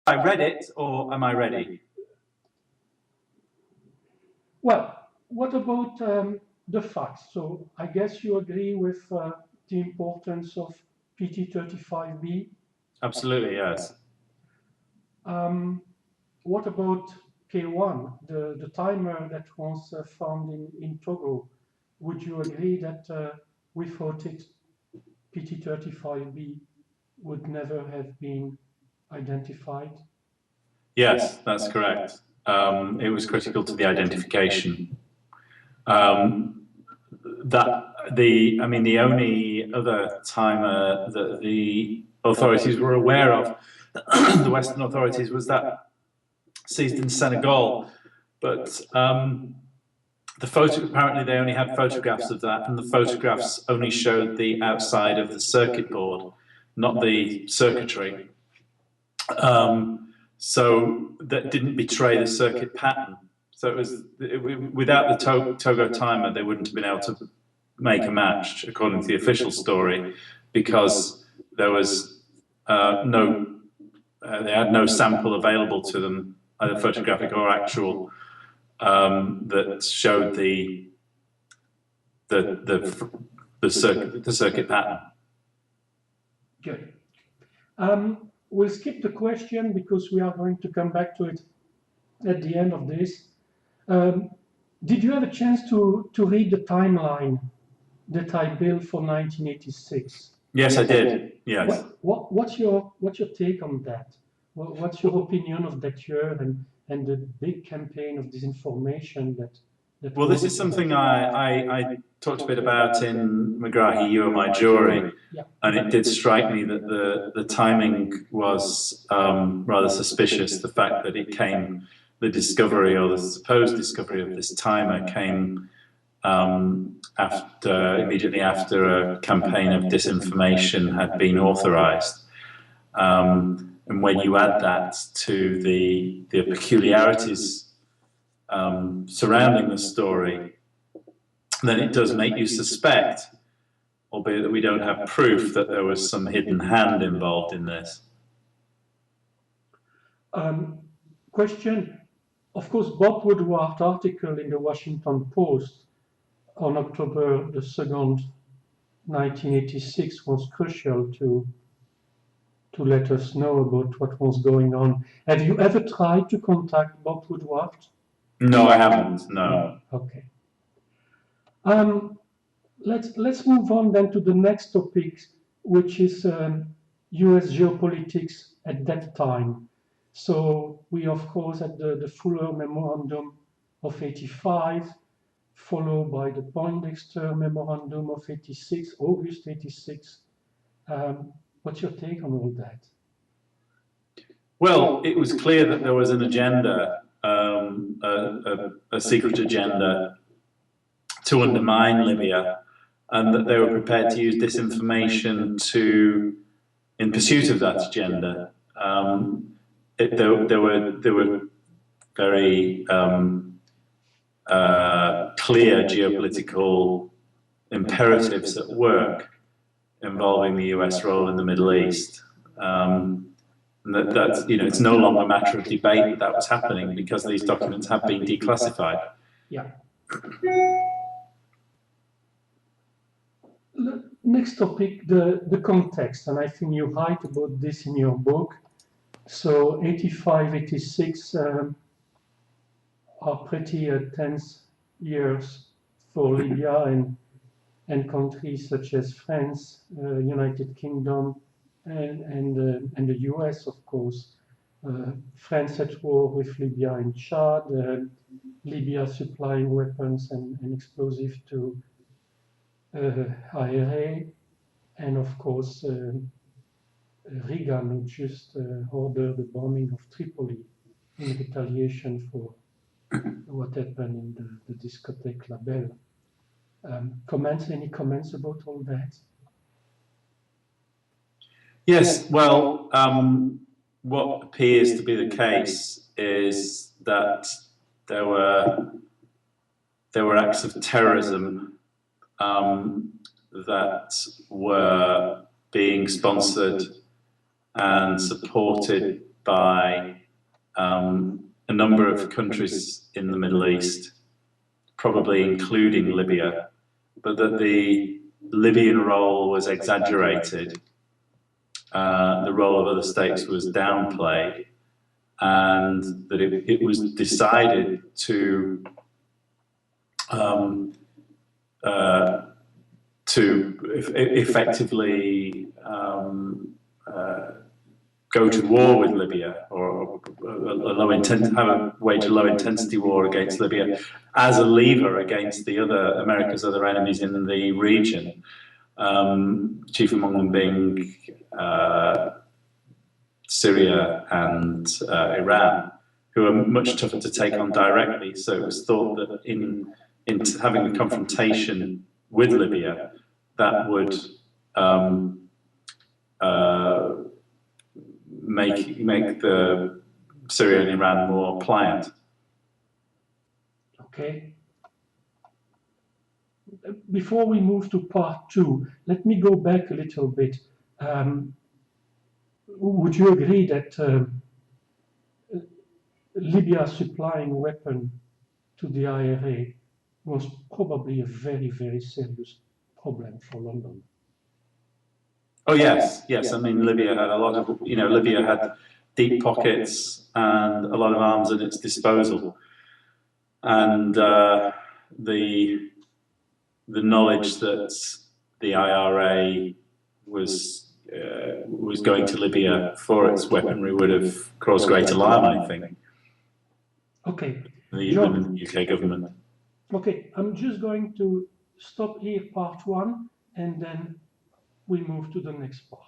I read it, or am I ready? Well, what about the facts? So I guess you agree with the importance of PT35B. Absolutely, yes. What about K1, the timer that was found in Togo? Would you agree that without it, PT35B would never have been identified? Yes, that's correct. It was critical to the identification. I mean, the only other timer that the authorities were aware of, the Western authorities, was that seized in Senegal. But apparently they only had photographs of that, and the photographs only showed the outside of the circuit board, not the circuitry. So that didn't betray the circuit pattern. So without the Togo timer, they wouldn't have been able to make a match, according to the official story, because there was they had no sample available to them, either photographic or actual, that showed the circuit pattern. Good. We'll skip the question because we are going to come back to it at the end of this. Did you have a chance to read the timeline that I built for 1986? Yes, I did. Yes. What's your take on that? What's your opinion of that year and the big campaign of disinformation that? Well, this is something I talked a bit about in McGrahy, You Are My Jury, yeah. And it did strike me that the timing was rather suspicious. The fact that the discovery or the supposed discovery of this timer came immediately after a campaign of disinformation had been authorized. And when you add that to the peculiarities surrounding the story, then it does make you suspect, albeit that we don't have proof, that there was some hidden hand involved in this. Question. Of course, Bob Woodward's article in the Washington Post on October the 2nd, 1986 was crucial to let us know about what was going on. Have you ever tried to contact Bob Woodward? No, I haven't. No. Okay. Let's move on then to the next topic, which is U.S. geopolitics at that time. So we, of course, had the Fuller Memorandum of 85, followed by the Poindexter Memorandum of 86, August 86. What's your take on all that? Well, it was clear that there was an agenda, a secret agenda to undermine Libya, and that they were prepared to use disinformation in pursuit of that agenda. There were very clear geopolitical imperatives at work involving the US role in the Middle East. That's, it's no longer a matter of debate that was happening because these documents have been declassified. Yeah. Next topic, the context, and I think you write about this in your book. So 85, 86 are pretty tense years for Libya and countries such as France, United Kingdom, and the US, of course. France at war with Libya and Chad, Libya supplying weapons and explosives to IRA, and of course Reagan, who just ordered the bombing of Tripoli in retaliation for what happened in the discotheque La Belle. Any comments about all that? Yes, well, what appears to be the case is that there were acts of terrorism that were being sponsored and supported by a number of countries in the Middle East, probably including Libya, but that the Libyan role was exaggerated, the role of other states was downplayed, and that it was decided to effectively go to war with Libya, or wage a low-intensity war against Libya as a lever against America's other enemies in the region, chief among them being Syria and Iran, who are much tougher to take on directly. So it was thought that in having a confrontation with Libya, that would make the Syria and Iran more pliant. Okay. Before we move to part 2, let me go back a little bit. Would you agree that Libya supplying weapons to the IRA was probably a very, very serious problem for London? Oh yes, yes. I mean, Libya had a lot of, Libya had deep pockets and a lot of arms at its disposal, and the knowledge that the IRA was going to Libya for its weaponry would have caused great alarm, I think. Okay. The UK government. Okay, I'm just going to stop here, part 1, and then we move to the next part.